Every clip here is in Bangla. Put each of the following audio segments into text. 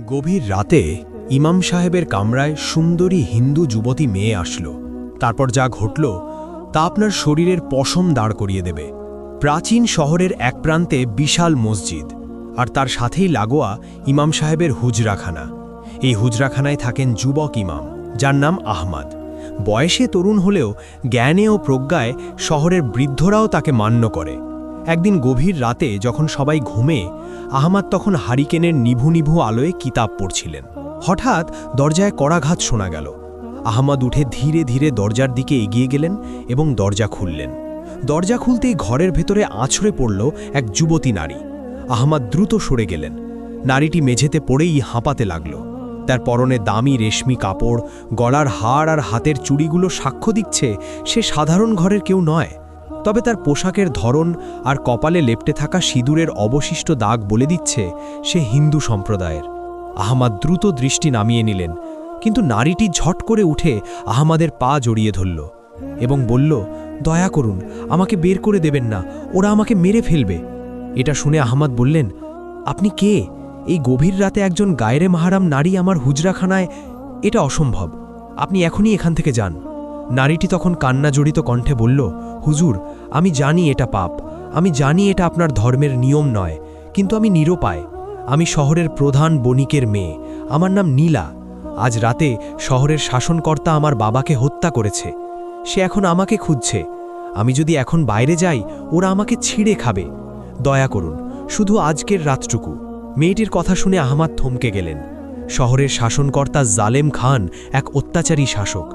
গভীর রাতে ইমাম সাহেবের কামরায় সুন্দরী হিন্দু যুবতী মেয়ে আসলো। তারপর যা ঘটল তা আপনার শরীরের পশম দাঁড় করিয়ে দেবে। প্রাচীন শহরের এক প্রান্তে বিশাল মসজিদ, আর তার সাথেই লাগোয়া ইমাম সাহেবের হুজরাখানা। এই হুজরাখানায় থাকেন যুবক ইমাম, যার নাম আহমদ। বয়সে তরুণ হলেও জ্ঞানে ও প্রজ্ঞায় শহরের বৃদ্ধরাও তাকে মান্য করে। একদিন গভীর রাতে যখন সবাই ঘুমে, আহমদ তখন হারিকেনের নিভু নিভু আলোয় কিতাব পড়ছিলেন। হঠাৎ দরজায় কড়াঘাত শোনা গেল। আহমদ উঠে ধীরে ধীরে দরজার দিকে এগিয়ে গেলেন এবং দরজা খুললেন। দরজা খুলতেই ঘরের ভেতরে আছড়ে পড়ল এক যুবতী নারী। আহমদ দ্রুত সরে গেলেন। নারীটি মেঝেতে পড়েই হাঁপাতে লাগল। তার পরনে দামি রেশমি কাপড়, গলার হাড় আর হাতের চুড়িগুলো সাক্ষ্য দিচ্ছে সে সাধারণ ঘরের কেউ নয়। তবে তার পোশাকের ধরন আর কপালে লেপ্টে থাকা সিঁদুরের অবশিষ্ট দাগ বলে দিচ্ছে সে হিন্দু সম্প্রদায়ের। আহমদ দ্রুত দৃষ্টি নামিয়ে নিলেন, কিন্তু নারীটি ঝট করে উঠে আহমদের পা জড়িয়ে ধরল এবং বলল, দয়া করুন, আমাকে বের করে দেবেন না, ওরা আমাকে মেরে ফেলবে। এটা শুনে আহমদ বললেন, আপনি কে? এই গভীর রাতে একজন গায়রে মাহারাম নারী আমার হুজরাখানায়? এটা অসম্ভব, আপনি এখনই এখান থেকে যান। নারীটি তখন কান্না জড়িত কণ্ঠে বলল, হুজুর, আমি জানি এটা পাপ, আমি জানি এটা আপনার ধর্মের নিয়ম নয়, কিন্তু আমি নিরুপায়। আমি শহরের প্রধান বণিকের মেয়ে, আমার নাম নীলা। আজ রাতে শহরের শাসনকর্তা আমার বাবাকে হত্যা করেছে। সে এখন আমাকে খুঁজছে। আমি যদি এখন বাইরে যাই, ওরা আমাকে ছিঁড়ে খাবে। দয়া করুন, শুধু আজকের রাতটুকু। মেয়েটির কথা শুনে আহমদ থমকে গেলেন। শহরের শাসনকর্তা জালেম খান এক অত্যাচারী শাসক।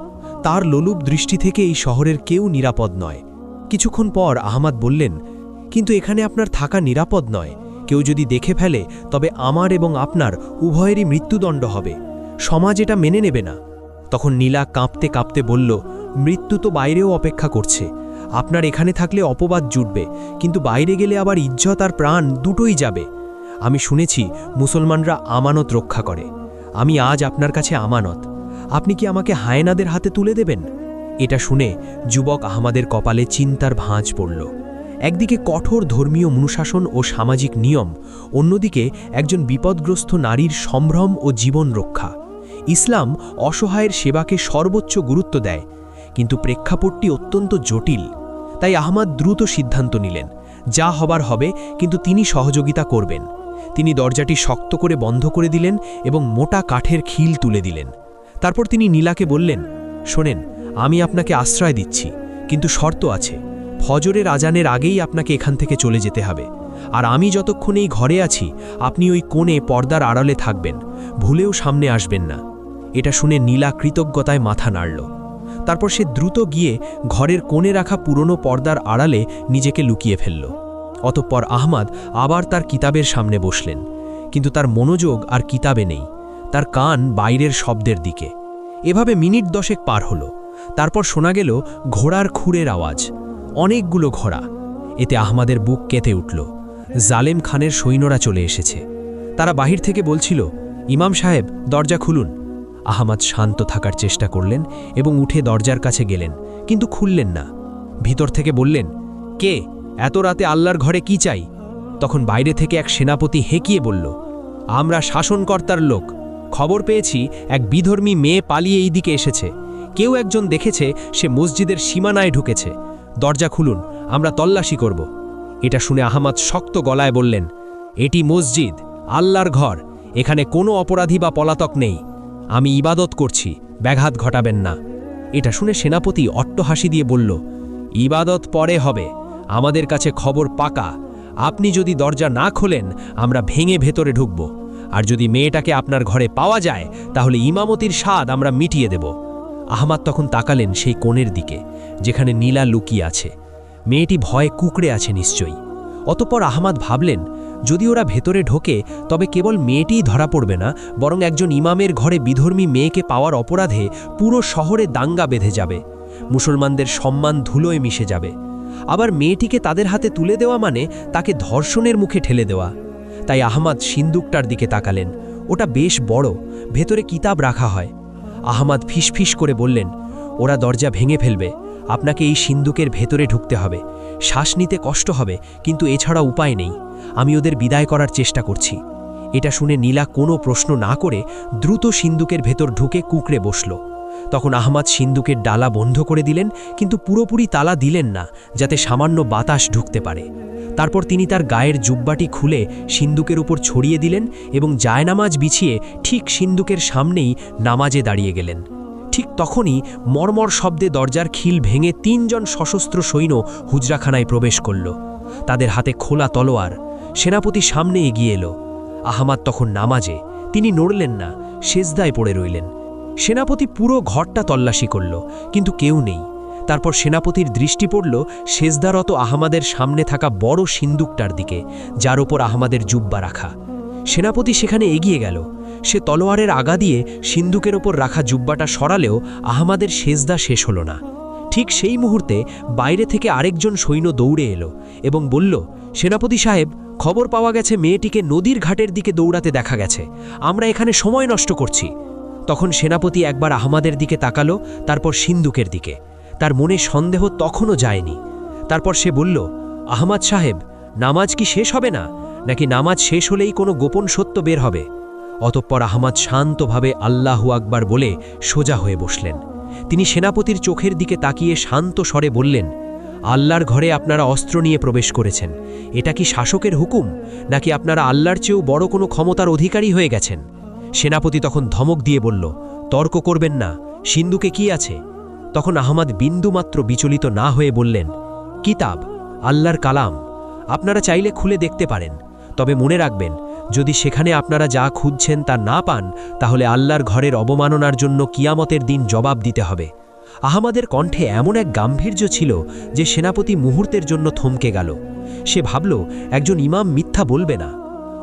তার লোলুপ দৃষ্টি থেকে এই শহরের কেউ নিরাপদ নয়। কিছুক্ষণ পর আহমদ বললেন, কিন্তু এখানে আপনার থাকা নিরাপদ নয়। কেউ যদি দেখে ফেলে তবে আমার এবং আপনার উভয়েরই মৃত্যুদণ্ড হবে। সমাজ এটা মেনে নেবে না। তখন নীলা কাঁপতে কাঁপতে বলল, মৃত্যু তো বাইরেও অপেক্ষা করছে। আপনার এখানে থাকলে অপবাদ জুটবে, কিন্তু বাইরে গেলে আবার ইজ্জত আর প্রাণ দুটোই যাবে। আমি শুনেছি মুসলমানরা আমানত রক্ষা করে। আমি আজ আপনার কাছে আমানত। আপনি কি আমাকে হায়েনাদের হাতে তুলে দেবেন? এটা শুনে যুবক আহমদের কপালে চিন্তার ভাঁজ পড়ল। একদিকে কঠোর ধর্মীয় অনুশাসন ও সামাজিক নিয়ম, অন্যদিকে একজন বিপদগ্রস্ত নারীর সম্ভ্রম ও জীবন রক্ষা। ইসলাম অসহায়ের সেবাকে সর্বোচ্চ গুরুত্ব দেয়, কিন্তু প্রেক্ষাপটটি অত্যন্ত জটিল। তাই আহমদ দ্রুত সিদ্ধান্ত নিলেন, যা হবার হবে, কিন্তু তিনি সহযোগিতা করবেন। তিনি দরজাটি শক্ত করে বন্ধ করে দিলেন এবং মোটা কাঠের খিল তুলে দিলেন। তারপর তিনি নীলাকে বললেন, শোনেন, আমি আপনাকে আশ্রয় দিচ্ছি, কিন্তু শর্ত আছে। ফজরের আজানের আগেই আপনাকে এখান থেকে চলে যেতে হবে। আর আমি যতক্ষণ এই ঘরে আছি, আপনি ওই কোণে পর্দার আড়ালে থাকবেন, ভুলেও সামনে আসবেন না। এটা শুনে নীলা কৃতজ্ঞতায় মাথা নাড়ল। তারপর সে দ্রুত গিয়ে ঘরের কোণে রাখা পুরনো পর্দার আড়ালে নিজেকে লুকিয়ে ফেলল। অতঃপর আহমদ আবার তার কিতাবের সামনে বসলেন, কিন্তু তার মনোযোগ আর কিতাবে নেই, তার কান বাইরের শব্দের দিকে। এভাবে মিনিট 10 পার হলো। তারপর শোনা গেল ঘোড়ার খুরের আওয়াজ, অনেকগুলো ঘোড়া। এতে আহমদের বুক কেঁপে উঠল। জালেম খানের সৈন্যরা চলে এসেছে। তারা বাহির থেকে বলছিল, ইমাম সাহেব, দরজা খুলুন। আহমদ শান্ত থাকার চেষ্টা করলেন এবং উঠে দরজার কাছে গেলেন, কিন্তু খুললেন না। ভিতর থেকে বললেন, কে? এত রাতে আল্লাহর ঘরে কি চাই? তখন বাইরে থেকে এক সেনাপতি হেঁকিয়ে বলল, আমরা শাসনকর্তার লোক। খবর পেয়েছি এক বিধর্মী মেয়ে পালিয়ে এই দিকে এসেছে। কেউ একজন দেখেছে সে মসজিদের সীমানায় ঢুকেছে। দরজা খুলুন, আমরা তল্লাশি করব। এটা শুনে আহমদ শক্ত গলায় বললেন, এটি মসজিদ, আল্লাহর ঘর। এখানে কোনো অপরাধী বা পলাতক নেই। আমি ইবাদত করছি, ব্যাঘাত ঘটাবেন না। এটা শুনে সেনাপতি অট্টহাসি দিয়ে বলল, ইবাদত পরে হবে, আমাদের কাছে খবর পাকা। আপনি যদি দরজা না খোলেন, আমরা ভেঙে ভেতরে ঢুকব। আর যদি মেয়েটাকে আপনার ঘরে পাওয়া যায়, তাহলে ইমামতির স্বাদ আমরা মিটিয়ে দেব। আহমদ তখন তাকালেন সেই কোণের দিকে, যেখানে নীলা লুকিয়ে আছে। মেয়েটি ভয়ে কুঁকড়ে আছে নিশ্চয়ই। অতঃপর আহমদ ভাবলেন, যদি ওরা ভেতরে ঢোকে, তবে কেবল মেয়েটিই ধরা পড়বে না, বরং একজন ইমামের ঘরে বিধর্মী মেয়েকে পাওয়ার অপরাধে পুরো শহরে দাঙ্গা বেঁধে যাবে। মুসলমানদের সম্মান ধুলোয় মিশে যাবে। আবার মেয়েটিকে তাদের হাতে তুলে দেওয়া মানে তাকে ধর্ষণের মুখে ঠেলে দেওয়া। তাই আহমদ সিন্দুকটার দিকে তাকালেন। ওটা বেশ বড়, ভেতরে কিতাব রাখা হয়। আহমদ ফিসফিস করে বললেন, ওরা দরজা ভেঙে ফেলবে, আপনাকে এই সিন্দুকের ভেতরে ঢুকতে হবে। শ্বাস নিতে কষ্ট হবে, কিন্তু এছাড়া উপায় নেই। আমি ওদের বিদায় করার চেষ্টা করছি। এটা শুনে নীলা কোনো প্রশ্ন না করে দ্রুত সিন্দুকের ভেতর ঢুকে কুঁকড়ে বসল। তখন আহমাদ সিন্দুকের ডালা বন্ধ করে দিলেন, কিন্তু পুরোপুরি তালা দিলেন না, যাতে সামান্য বাতাস ঢুকতে পারে। তারপর তিনি তার গায়ের জুব্বাটি খুলে সিন্দুকের উপর ছড়িয়ে দিলেন এবং জায়নামাজ বিছিয়ে ঠিক সিন্দুকের সামনেই নামাজে দাঁড়িয়ে গেলেন। ঠিক তখনই মর্মর শব্দে দরজার খিল ভেঙে ৩ জন সশস্ত্র সৈন্য হুজরাখানায় প্রবেশ করল। তাদের হাতে খোলা তলোয়ার। সেনাপতি সামনে এগিয়ে এলো। আহমাদ তখন নামাজে, তিনি নড়লেন না, সেজদায় পড়ে রইলেন। সেনাপতি পুরো ঘরটা তল্লাশি করল, কিন্তু কেউ নেই। তারপর সেনাপতির দৃষ্টি পড়ল সেজদারত আহমাদের সামনে থাকা বড় সিন্দুকটার দিকে, যার ওপর আহমাদের জুব্বা রাখা। সেনাপতি সেখানে এগিয়ে গেল। সে তলোয়ারের আগা দিয়ে সিন্দুকের ওপর রাখা জুব্বাটা সরালেও আহমাদের সেজদা শেষ হল না। ঠিক সেই মুহূর্তে বাইরে থেকে আরেকজন সৈন্য দৌড়ে এলো এবং বলল, সেনাপতি সাহেব, খবর পাওয়া গেছে মেয়েটিকে নদীর ঘাটের দিকে দৌড়াতে দেখা গেছে। আমরা এখানে সময় নষ্ট করছি। তখন সেনাপতি একবার আহমাদের দিকে তাকালো, তারপর সিন্দুকের দিকে। তার মনে সন্দেহ তখনও যায়নি। তারপর সে বলল, আহমাদ সাহেব, নামাজ কি শেষ হবে না, নাকি নামাজ শেষ হলেই কোনো গোপন সত্য বের হবে? অতঃপর আহমাদ শান্তভাবে আল্লাহু আকবার বলে সোজা হয়ে বসলেন। তিনি সেনাপতির চোখের দিকে তাকিয়ে শান্ত স্বরে বললেন, আল্লাহর ঘরে আপনারা অস্ত্র নিয়ে প্রবেশ করেছেন। এটা কি শাসকের হুকুম, নাকি আপনারা আল্লাহর চেয়েও বড় কোনো ক্ষমতার অধিকারী হয়ে গেছেন? সেনাপতি তখন ধমক দিয়ে বলল, তর্ক করবেন না, সিন্দুকে কি আছে? তখন আহমাদ বিন্দুমাত্র বিচলিত না হয়ে বললেন, কিতাব, আল্লাহর কালাম। আপনারা চাইলে খুলে দেখতে পারেন, তবে মনে রাখবেন, যদি সেখানে আপনারা যা খুঁজছেন তা না পান, তাহলে আল্লাহর ঘরের অবমাননার জন্য কিয়ামতের দিন জবাব দিতে হবে। আহমাদের কণ্ঠে এমন এক গাম্ভীর্য ছিল যে সেনাপতি মুহূর্তের জন্য থমকে গেল। সে ভাবল, একজন ইমাম মিথ্যা বলবে না।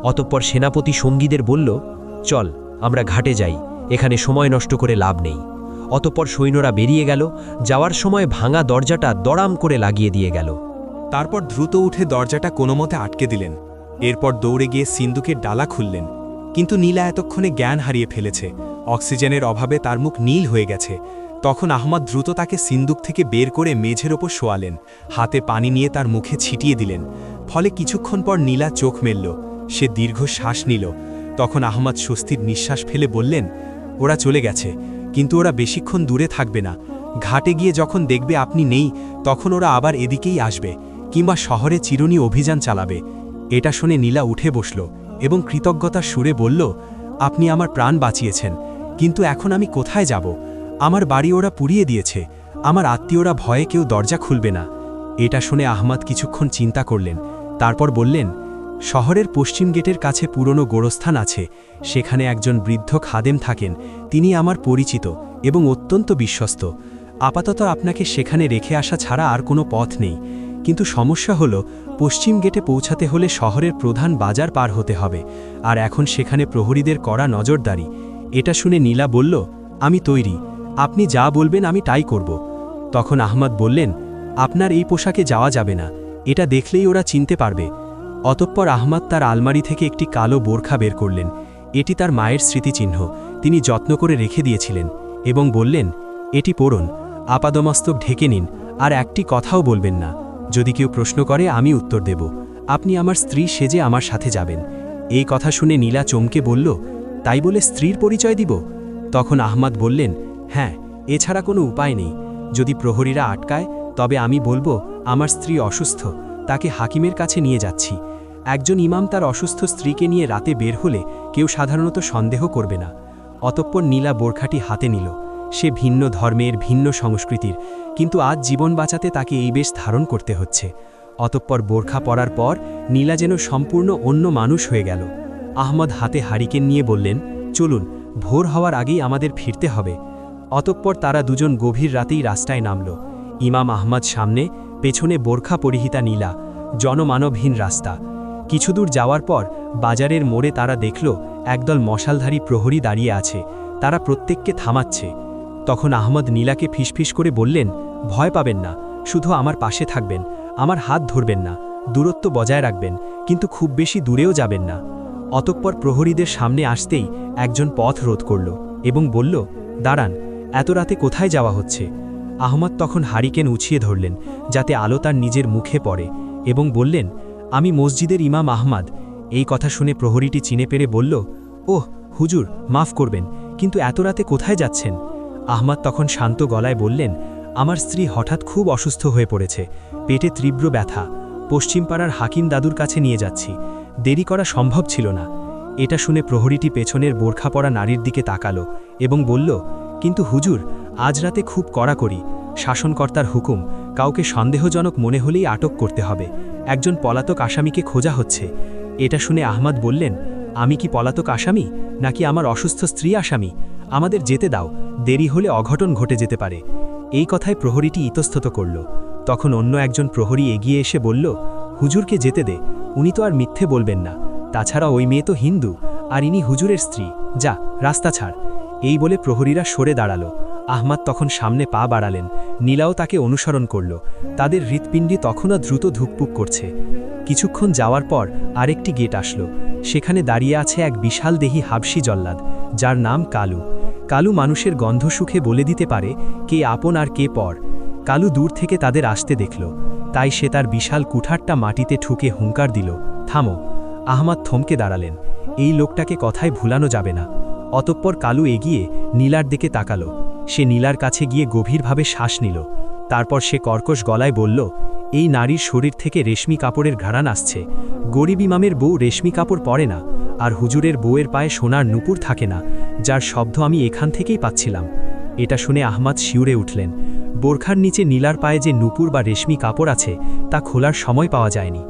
অতঃপর সেনাপতি সঙ্গীদের বলল, চল আমরা ঘাটে যাই, এখানে সময় নষ্ট করে লাভ নেই। অতঃপর সৈন্যরা বেরিয়ে গেল। যাওয়ার সময় ভাঙা দরজাটা দড়াম করে লাগিয়ে দিয়ে গেল। তারপর দ্রুত উঠে দরজাটা কোনোমতে আটকে দিলেন। এরপর দৌড়ে গিয়ে সিন্দুকের ডালা খুললেন। কিন্তু নীলা এতক্ষণে জ্ঞান হারিয়ে ফেলেছে। অক্সিজেনের অভাবে তার মুখ নীল হয়ে গেছে। তখন আহমাদ দ্রুত তাকে সিন্দুক থেকে বের করে মেঝের ওপর শোয়ালেন। হাতে পানি নিয়ে তার মুখে ছিটিয়ে দিলেন। ফলে কিছুক্ষণ পর নীলা চোখ মেলল। সে দীর্ঘ শ্বাস নিল। তখন আহমাদ স্বস্তির নিঃশ্বাস ফেলে বললেন, ওরা চলে গেছে, কিন্তু ওরা বেশিক্ষণ দূরে থাকবে না। ঘাটে গিয়ে যখন দেখবে আপনি নেই, তখন ওরা আবার এদিকেই আসবে, কিংবা শহরে চিরুনি অভিযান চালাবে। এটা শুনে নীলা উঠে বসল এবং কৃতজ্ঞতার সুরে বলল, আপনি আমার প্রাণ বাঁচিয়েছেন, কিন্তু এখন আমি কোথায় যাব? আমার বাড়ি ওরা পুড়িয়ে দিয়েছে। আমার আত্মীয়রা ভয়ে কেউ দরজা খুলবে না। এটা শুনে আহমাদ কিছুক্ষণ চিন্তা করলেন। তারপর বললেন, শহরের পশ্চিম গেটের কাছে পুরনো গোরস্থান আছে। সেখানে একজন বৃদ্ধ খাদেম থাকেন। তিনি আমার পরিচিত এবং অত্যন্ত বিশ্বস্ত। আপাতত আপনাকে সেখানে রেখে আসা ছাড়া আর কোনো পথ নেই। কিন্তু সমস্যা হলো, পশ্চিম গেটে পৌঁছাতে হলে শহরের প্রধান বাজার পার হতে হবে, আর এখন সেখানে প্রহরীদের কড়া নজরদারি। এটা শুনে নীলা বলল, আমি তৈরি, আপনি যা বলবেন আমি তাই করব। তখন আহমাদ বললেন, আপনার এই পোশাকে যাওয়া যাবে না, এটা দেখলেই ওরা চিনতে পারবে। অতঃপর আহমাদ তার আলমারি থেকে একটি কালো বোরখা বের করলেন। এটি তার মায়ের স্মৃতিচিহ্ন, তিনি যত্ন করে রেখে দিয়েছিলেন, এবং বললেন, এটি পরুন, আপাদমস্তক ঢেকে নিন, আর একটি কথাও বলবেন না। যদি কেউ প্রশ্ন করে আমি উত্তর দেব। আপনি আমার স্ত্রী সেজে আমার সাথে যাবেন। এই কথা শুনে নীলা চমকে বলল, তাই বলে স্ত্রীর পরিচয় দিব? তখন আহমাদ বললেন, হ্যাঁ, এছাড়া কোনো উপায় নেই। যদি প্রহরীরা আটকায়, তবে আমি বলবো আমার স্ত্রী অসুস্থ, তাকে হাকিমের কাছে নিয়ে যাচ্ছি। একজন ইমাম তার অসুস্থ স্ত্রীকে নিয়ে রাতে বের হলে কেউ সাধারণত সন্দেহ করবে না। অতঃপর নীলা বোরখাটি হাতে নিল। সে ভিন্ন ধর্মের, ভিন্ন সংস্কৃতির, কিন্তু আজ জীবন বাঁচাতে তাকে এই বেশ ধারণ করতে হচ্ছে। অতঃপর বোরখা পরার পর নীলা যেন সম্পূর্ণ অন্য মানুষ হয়ে গেল। আহমদ হাতে হারিকেন নিয়ে বললেন, চলুন, ভোর হওয়ার আগেই আমাদের ফিরতে হবে। অতঃপর তারা দুজন গভীর রাতেই রাস্তায় নামল। ইমাম আহমদ সামনে, পেছনে বোরখা পরিহিতা নীলা। জনমানবহীন রাস্তা। কিছুদূর যাওয়ার পর বাজারের মোড়ে তারা দেখল একদল মশালধারী প্রহরী দাঁড়িয়ে আছে। তারা প্রত্যেককে থামাচ্ছে। তখন আহমদ নীলাকে ফিসফিস করে বললেন, ভয় পাবেন না, শুধু আমার পাশে থাকবেন, আমার হাত ধরবেন না, দূরত্ব বজায় রাখবেন, কিন্তু খুব বেশি দূরেও যাবেন না। অতঃপর প্রহরীদের সামনে আসতেই একজন পথ রোধ করল এবং বলল, দাঁড়ান, এত রাতে কোথায় যাওয়া হচ্ছে? আহমদ তখন হারিকেন উছিয়ে ধরলেন, যাতে আলো তার নিজের মুখে পড়ে, এবং বললেন, আমি মসজিদের ইমাম আহমদ। এই কথা শুনে প্রহরীটি চিনে পেরে বলল, ওহ হুজুর, মাফ করবেন, কিন্তু এত রাতে কোথায় যাচ্ছেন? আহমাদ তখন শান্ত গলায় বললেন, আমার স্ত্রী হঠাৎ খুব অসুস্থ হয়ে পড়েছে, পেটে তীব্র ব্যথা, পশ্চিমপাড়ার হাকিম দাদুর কাছে নিয়ে যাচ্ছি, দেরি করা সম্ভব ছিল না। এটা শুনে প্রহরীটি পেছনের বোরখা পরা নারীর দিকে তাকালো এবং বলল, কিন্তু হুজুর, আজ রাতে খুব কড়াকড়ি, শাসনকর্তার হুকুম, কাউকে সন্দেহজনক মনে হলেই আটক করতে হবে, একজন পলাতক আসামিকে খোঁজা হচ্ছে। এটা শুনে আহমাদ বললেন, আমি কি পলাতক আসামি, নাকি আমার অসুস্থ স্ত্রী আসামি? আমাদের যেতে দাও, দেরি হলে অঘটন ঘটে যেতে পারে। এই কথায় প্রহরীটি ইতস্তত করল। তখন অন্য একজন প্রহরী এগিয়ে এসে বলল, হুজুরকে যেতে দে, উনি তো আর মিথ্যে বলবেন না, তাছাড়া ওই মেয়ে তো হিন্দু, আর ইনি হুজুরের স্ত্রী, যা রাস্তা ছাড়। এই বলে প্রহরীরা সরে দাঁড়ালো। আহমাদ তখন সামনে পা বাড়ালেন, নীলাও তাকে অনুসরণ করল। তাদের হৃৎপিণ্ডি তখনও দ্রুত ধুকপুক করছে। কিছুক্ষণ যাওয়ার পর আরেকটি গেট আসলো। সেখানে দাঁড়িয়ে আছে এক বিশাল দেহী হাবশি জল্লাদ, যার নাম কালু। কালু মানুষের গন্ধ সুখে বলে দিতে পারে কে আপন আর কে পর। কালু দূর থেকে তাদের আসতে দেখল, তাই সে তার বিশাল কুঠারটা মাটিতে ঠুকে হুঙ্কার দিল, থামো। আহমাদ থমকে দাঁড়ালেন, এই লোকটাকে কথায় ভুলানো যাবে না। অতঃপর কালু এগিয়ে নীলার দিকে তাকালো। সে নীলার কাছে গিয়ে গভীরভাবে শ্বাস নিল। তারপর সে কর্কশ গলায় বলল, এই নারীর শরীর থেকে রেশমি কাপড়ের ঘ্রাণ আসছে। গরিব ইমামের বউ রেশমি কাপড় পরে না, আর হুজুরের বউয়ের পায়ে সোনার নুপুর থাকে না, যার শব্দ আমি এখান থেকেই পাচ্ছিলাম। এটা শুনে আহমাদ শিউরে উঠলেন। বোরখার নিচে নীলার পায়ে যে নুপুর বা রেশমি কাপড় আছে তা খোলার সময় পাওয়া যায়নি।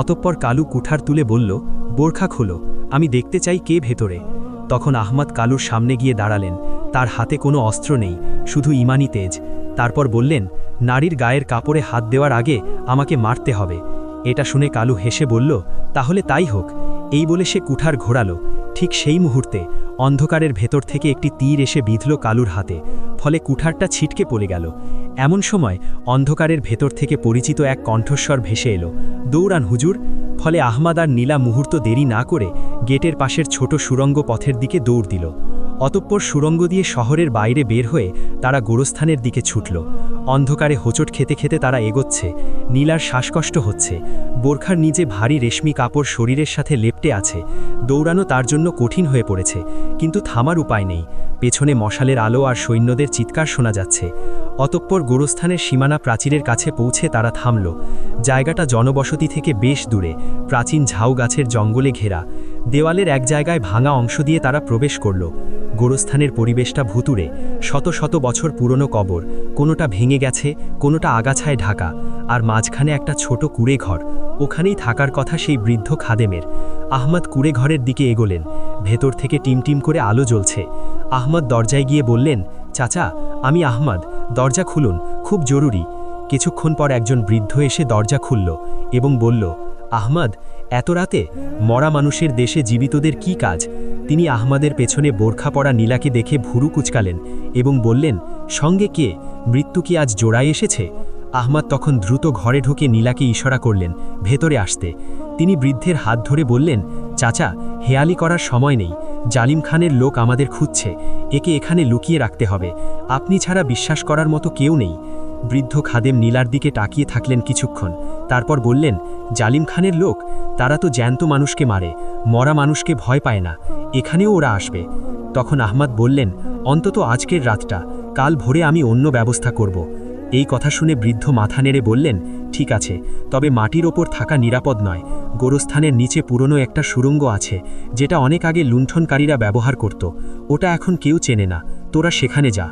অতঃপর কালু কুঠার তুলে বলল, বোরখা খোলো, আমি দেখতে চাই কে ভেতরে। তখন আহমাদ কালুর সামনে গিয়ে দাঁড়ালেন। তার হাতে কোনো অস্ত্র নেই, শুধু ইমানি তেজ। তারপর বললেন, নারীর গায়ের কাপড়ে হাত দেওয়ার আগে আমাকে মারতে হবে। এটা শুনে কালু হেসে বলল, তাহলে তাই হোক। এই বলে সে কুঠার ঘোরালো। ঠিক সেই মুহূর্তে অন্ধকারের ভেতর থেকে একটি তীর এসে বিঁধল কালুর হাতে, ফলে কুঠারটা ছিটকে পড়ে গেল। এমন সময় অন্ধকারের ভেতর থেকে পরিচিত এক কণ্ঠস্বর ভেসে এলো, দৌড়ান হুজুর। ফলে আহমাদ আর নীলা মুহূর্ত দেরি না করে গেটের পাশের ছোট সুড়ঙ্গ পথের দিকে দৌড় দিল। অতঃপর সুড়ঙ্গ দিয়ে শহরের বাইরে বের হয়ে তারা গোরস্থানের দিকে ছুটল। অন্ধকারে হোঁচট খেতে খেতে তারা এগোচ্ছে। নীলার শ্বাসকষ্ট হচ্ছে, বোরখার নিচে ভারী রেশমি কাপড় শরীরের সাথে লেপ্টে আছে। দৌড়ানো তার জন্য কঠিন হয়ে পড়েছে, কিন্তু থামার উপায় নেই। পেছনে মশালের আলো আর সৈন্যদের চিৎকার শোনা যাচ্ছে। অতঃপর গোরস্থানের সীমানা প্রাচীরের কাছে পৌঁছে তারা থামল। জায়গাটা জনবসতি থেকে বেশ দূরে, প্রাচীন ঝাউ গাছের জঙ্গলে ঘেরা। দেওয়ালের এক জায়গায় ভাঙা অংশ দিয়ে তারা প্রবেশ করল। গোরস্থানের পরিবেশটা ভুতুড়ে, শত শত বছর পুরনো কবর, কোনোটা ভেঙে গেছে, কোনোটা আগাছায় ঢাকা, আর মাঝখানে একটা ছোট কুঁড়ে ঘর। ওখানেই থাকার কথা সেই বৃদ্ধ খাদেমের। আহমাদ কুঁড়ে ঘরের দিকে এগোলেন। ভেতর থেকে টিমটিম করে আলো জ্বলছে। আহমাদ দরজায় গিয়ে বললেন, চাচা, আমি আহমাদ, দরজা খুলুন, খুব জরুরি। কিছুক্ষণ পর একজন বৃদ্ধ এসে দরজা খুলল এবং বলল, আহমাদ, এত রাতে মরা মানুষের দেশে জীবিতদের কি কাজ? তিনি আহমাদের পেছনে বোরখা পরা নীলাকে দেখে ভুরু কুচকালেন এবং বললেন, সঙ্গে কে? মৃত্যু কি আজ জোড়ায় এসেছে? আহমাদ তখন দ্রুত ঘরে ঢুকে নীলাকে ইশারা করলেন ভেতরে আসতে। তিনি বৃদ্ধের হাত ধরে বললেন, চাচা, হেয়ালি করার সময় নেই, জালিম খানের লোক আমাদের খুঁজছে, একে এখানে লুকিয়ে রাখতে হবে, আপনি ছাড়া বিশ্বাস করার মতো কেউ নেই। বৃদ্ধ খাদেম নীলার দিকে তাকিয়ে থাকলেন কিছুক্ষণ, তারপর বললেন, জালিম খানের লোক? তারা তো জ্যান্ত মানুষকে মারে, মরা মানুষকে ভয় পায় না, এখানেও ওরা আসবে। তখন আহমাদ বললেন, অন্তত আজকের রাতটা, কাল ভোরে আমি অন্য ব্যবস্থা করব। এই কথা শুনে বৃদ্ধ মাথা নেড়ে বললেন, ঠিক আছে, তবে মাটির ওপর থাকা নিরাপদ নয়। গোরস্থানের নিচে পুরনো একটা সুড়ঙ্গ আছে, যেটা অনেক আগে লুণ্ঠনকারীরা ব্যবহার করত, ওটা এখন কেউ চেনে না, তোরা সেখানে যা।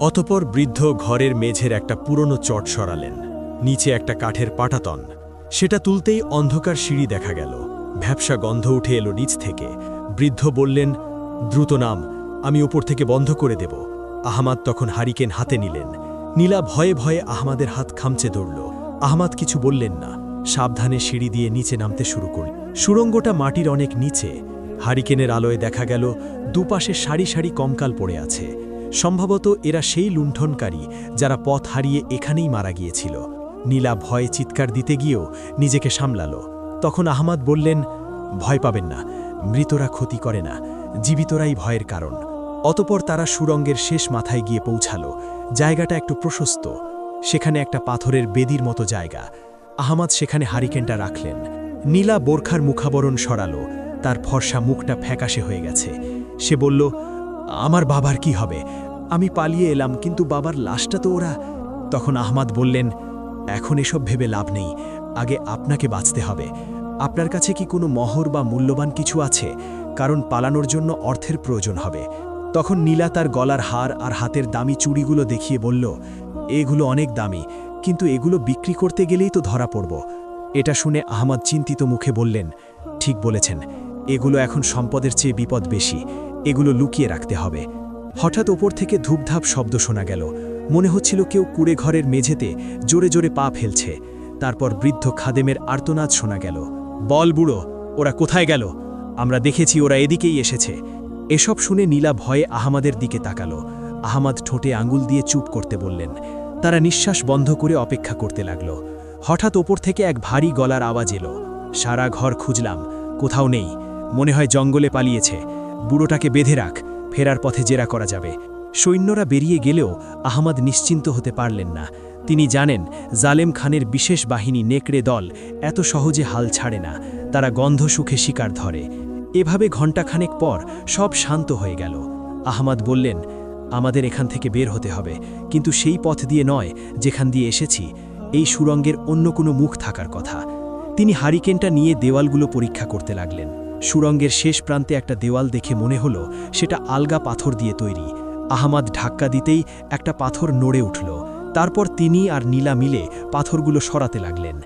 অতপর বৃদ্ধ ঘরের মেঝের একটা পুরনো চট সরালেন। নিচে একটা কাঠের পাটাতন, সেটা তুলতেই অন্ধকার সিঁড়ি দেখা গেল। ভ্যাপসা গন্ধ উঠে এলো নিচ থেকে। বৃদ্ধ বললেন, দ্রুত নাম, আমি উপর থেকে বন্ধ করে দেব। আহমাদ তখন হারিকেন হাতে নিলেন। নীলা ভয়ে ভয়ে আহমাদের হাত খামচে ধরল। আহমাদ কিছু বললেন না, সাবধানে সিঁড়ি দিয়ে নিচে নামতে শুরু করল। সুড়ঙ্গটা মাটির অনেক নিচে। হারিকেনের আলোয় দেখা গেল দুপাশে সারি সারি কঙ্কাল পড়ে আছে। সম্ভবত এরা সেই লুণ্ঠনকারী যারা পথ হারিয়ে এখানেই মারা গিয়েছিল। নীলা ভয়ে চিৎকার দিতে গিয়েও নিজেকে সামলালো। তখন আহমাদ বললেন, ভয় পাবেন না, মৃতরা ক্ষতি করে না, জীবিতরাই ভয়ের কারণ। অতপর তারা সুড়ঙ্গের শেষ মাথায় গিয়ে পৌঁছালো। জায়গাটা একটু প্রশস্ত, সেখানে একটা পাথরের বেদির মতো জায়গা। আহমাদ সেখানে হারিকেনটা রাখলেন। নীলা বোরখার মুখাবরণ সরালো, তার ফর্সা মুখটা ফ্যাকাশে হয়ে গেছে। সে বলল, আমার বাবার কি হবে? আমি পালিয়ে এলাম, কিন্তু বাবার লাশটা তো ওরা। তখন আহমাদ বললেন, এখন এসব ভেবে লাভ নেই, আগে আপনাকে বাঁচতে হবে। আপনার কাছে কি কোনো মোহর বা মূল্যবান কিছু আছে? কারণ পালানোর জন্য অর্থের প্রয়োজন হবে। তখন নীলা তার গলার হার আর হাতের দামি চুড়িগুলো দেখিয়ে বলল, এগুলো অনেক দামি, কিন্তু এগুলো বিক্রি করতে গেলেই তো ধরা পড়ব। এটা শুনে আহমাদ চিন্তিত মুখে বললেন, ঠিক বলেছেন, এগুলো এখন সম্পদের চেয়ে বিপদ বেশি, এগুলো লুকিয়ে রাখতে হবে। হঠাৎ ওপর থেকে ধূপধাপ শব্দ শোনা গেল, মনে হচ্ছিল কেউ কুড়ে ঘরের মেঝেতে জোরে জোরে পা ফেলছে। তারপর বৃদ্ধ খাদেমের আর্তনাদ শোনা গেল, বল বুড়ো, ওরা কোথায় গেল? আমরা দেখেছি ওরা এদিকেই এসেছে। এসব শুনে নীলা ভয়ে আহমাদের দিকে তাকালো। আহমাদ ঠোঁটে আঙুল দিয়ে চুপ করতে বললেন। তারা নিঃশ্বাস বন্ধ করে অপেক্ষা করতে লাগল। হঠাৎ ওপর থেকে এক ভারী গলার আওয়াজ এলো, সারা ঘর খুঁজলাম, কোথাও নেই, মনে হয় জঙ্গলে পালিয়েছে। বুড়োটাকে বেঁধে রাখ, ফেরার পথে জেরা করা যাবে। সৈন্যরা বেরিয়ে গেলেও আহমাদ নিশ্চিন্ত হতে পারলেন না। তিনি জানেন, জালেম খানের বিশেষ বাহিনী নেকড়ে দল এত সহজে হাল ছাড়ে না, তারা গন্ধ সুখে শিকার ধরে। এভাবে ঘণ্টাখানেক পর সব শান্ত হয়ে গেল। আহমাদ বললেন, আমাদের এখান থেকে বের হতে হবে, কিন্তু সেই পথ দিয়ে নয় যেখান দিয়ে এসেছি। এই সুড়ঙ্গের অন্য কোনো মুখ থাকার কথা। তিনি হারিকেনটা নিয়ে দেওয়ালগুলো পরীক্ষা করতে লাগলেন। সুড়ঙ্গের শেষ প্রান্তে একটা দেওয়াল দেখে মনে হলো সেটা আলগা পাথর দিয়ে তৈরি। আহমাদ ধাক্কা দিতেই একটা পাথর নড়ে উঠল। তারপর তিনি আর নীলা মিলে পাথরগুলো সরাতে লাগলেন।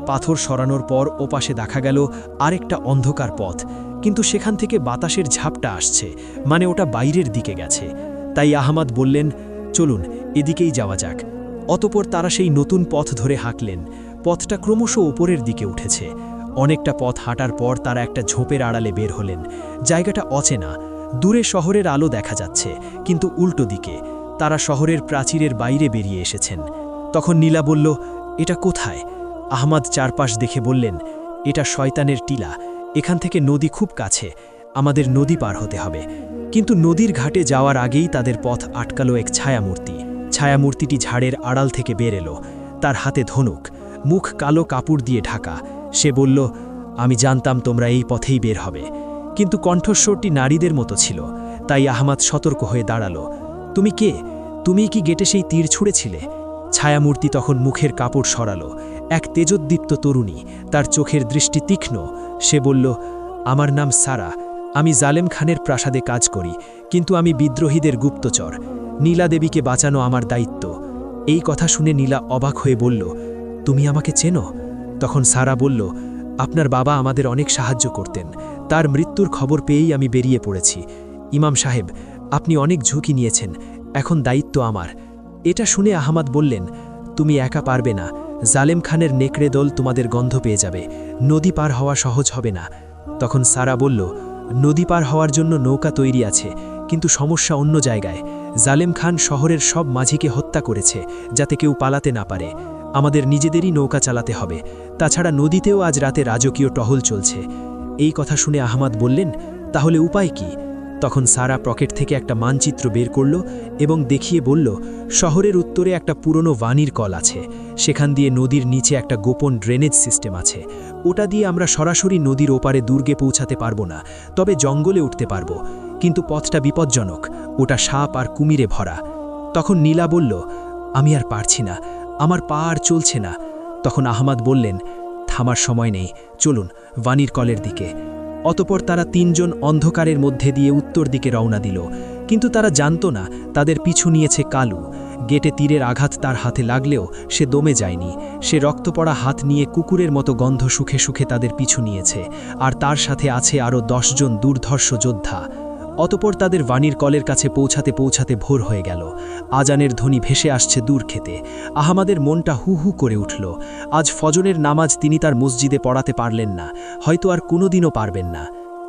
পাথর সরানোর পর ওপাশে দেখা গেল আরেকটা অন্ধকার পথ, কিন্তু সেখান থেকে বাতাসের ঝাপটা আসছে, মানে ওটা বাইরের দিকে গেছে। তাই আহমাদ বললেন, চলুন এদিকেই যাওয়া যাক। অতপর তারা সেই নতুন পথ ধরে হাঁটলেন। পথটা ক্রমশ ওপরের দিকে উঠেছে। অনেকটা পথ হাঁটার পর তারা একটা ঝোপের আড়ালে বের হলেন। জায়গাটা অচেনা, দূরে শহরের আলো দেখা যাচ্ছে, কিন্তু উল্টো দিকে। তারা শহরের প্রাচীরের বাইরে বেরিয়ে এসেছেন। তখন নীলা বলল, এটা কোথায়? আহমাদ চারপাশ দেখে বললেন, এটা শয়তানের টিলা, এখান থেকে নদী খুব কাছে, আমাদের নদী পার হতে হবে। কিন্তু নদীর ঘাটে যাওয়ার আগেই তাদের পথ আটকালো এক ছায়ামূর্তি। ছায়ামূর্তিটি ঝাড়ের আড়াল থেকে বের এলো, তার হাতে ধনুক, মুখ কালো কাপড় দিয়ে ঢাকা। সে বলল, আমি জানতাম তোমরা এই পথেই বের হবে। কিন্তু কণ্ঠস্বরটি নারীদের মতো ছিল, তাই আহমাদ সতর্ক হয়ে দাঁড়ালো। তুমি কে? তুমি কি গেটে সেই তীর ছুঁড়েছিলে? ছায়ামূর্তি তখন মুখের কাপড় সরালো, এক তেজোদ্দীপ্ত তরুণী, তার চোখের দৃষ্টি তীক্ষ্ণ। সে বলল, আমার নাম সারা, আমি জালেম খানের প্রাসাদে কাজ করি, কিন্তু আমি বিদ্রোহীদের গুপ্তচর। নীলা দেবীকে বাঁচানো আমার দায়িত্ব। এই কথা শুনে নীলা অবাক হয়ে বলল, তুমি আমাকে চেনো? তখন সারা বলল, আপনার বাবা আমাদের অনেক সাহায্য করতেন, তার মৃত্যুর খবর পেয়েই আমি বেরিয়ে পড়েছি। ইমাম সাহেব, আপনি অনেক ঝুঁকি নিয়েছেন, এখন দায়িত্ব আমার। এটা শুনে আহমাদ বললেন, তুমি একা পারবে না, জালেম খানের নেকড়ে দল তোমাদের গন্ধ পেয়ে যাবে, নদী পার হওয়া সহজ হবে না। তখন সারা বলল, নদী পার হওয়ার জন্য নৌকা তৈরি আছে, কিন্তু সমস্যা অন্য জায়গায়। জালেম খান শহরের সব মাঝিকে হত্যা করেছে, যাতে কেউ পালাতে না পারে। আমাদের নিজেদেরই নৌকা চালাতে হবে, তাছাড়া নদীতেও আজ রাতে রাজকীয় টহল চলছে। এই কথা শুনে আহমাদ বললেন, তাহলে উপায় কি? তখন সারা পকেট থেকে একটা মানচিত্র বের করল এবং দেখিয়ে বলল, শহরের উত্তরে একটা পুরনো ওয়ানির কল আছে, সেখান দিয়ে নদীর নিচে একটা গোপন ড্রেনেজ সিস্টেম আছে। ওটা দিয়ে আমরা সরাসরি নদীর ওপারে দুর্গে পৌঁছাতে পারবো না, তবে জঙ্গলে উঠতে পারবো। কিন্তু পথটা বিপজ্জনক, ওটা সাপ আর কুমিরে ভরা। তখন নীলা বলল, আমি আর পারছি না, আমার পা আর চলছে না। তখন আহমাদ বললেন, থামার সময় নেই, চলুন ওয়ানির কলের দিকে। অতপর তারা তিনজন অন্ধকারের মধ্যে দিয়ে উত্তর দিকে রওনা দিল, কিন্তু তারা জানত না তাদের পিছু নিয়েছে কালু। গেটে তীরের আঘাত তার হাতে লাগলেও সে দমে যায়নি। সে রক্তপড়া হাত নিয়ে কুকুরের মতো গন্ধ সুখে সুখে তাদের পিছু নিয়েছে, আর তার সাথে আছে আরও 10 জন দুর্ধর্ষ যোদ্ধা। অতপর তাদের ওয়ানির কলের কাছে পৌঁছাতে পৌঁছাতে ভোর হয়ে গেল। আজানের ধ্বনি ভেসে আসছে দূর খেতে। আহমাদের মনটা হু হু করে উঠল। আজ ফজরের নামাজ তিনি তার মসজিদে পড়াতে পারলেন না, হয়তো আর কোনোদিনও পারবেন না।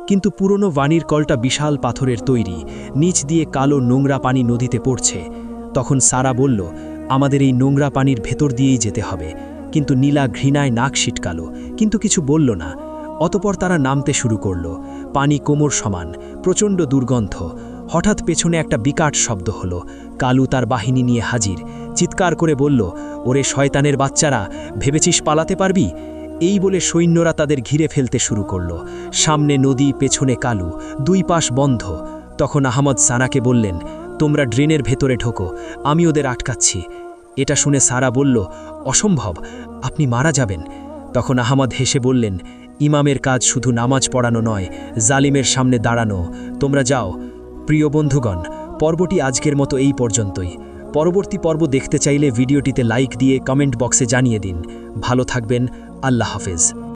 কিন্তু পুরনো ওয়ানির কলটা বিশাল পাথরের তৈরি, নিচ দিয়ে কালো নোংরা পানি নদীতে পড়ছে। তখন সারা বলল, আমাদের এই নোংরা পানির ভেতর দিয়েই যেতে হবে। কিন্তু নীলা ঘৃণায় নাক সিটকালো, কিন্তু কিছু বলল না। অতপর তারা নামতে শুরু করল। পানি কোমর সমান, প্রচণ্ড দুর্গন্ধ। হঠাৎ পেছনে একটা বিকট শব্দ হলো। কালু তার বাহিনী নিয়ে হাজির। চিৎকার করে বলল, ওরে শয়তানের বাচ্চারা, ভেবেছিস পালাতে পারবি? এই বলে সৈন্যরা তাদের ঘিরে ফেলতে শুরু করল। সামনে নদী, পেছনে কালু, দুই পাশ বন্ধ। তখন আহমদ সারাকে বললেন, তোমরা ড্রেনের ভেতরে ঢোকো, আমি ওদের আটকাচ্ছি। এটা শুনে সারা বলল, অসম্ভব, আপনি মারা যাবেন। তখন আহমদ হেসে বললেন, ইমামের কাজ শুধু নামাজ পড়ানো নয়, জালিমের সামনে দাঁড়ানো। তোমরা যাও। প্রিয় বন্ধুগণ, পর্বটি আজকের মতো এই পর্যন্তই। পরবর্তী পর্ব দেখতে চাইলে ভিডিওটিতে লাইক দিয়ে কমেন্ট বক্সে জানিয়ে দিন। ভালো থাকবেন। আল্লাহ হাফেজ।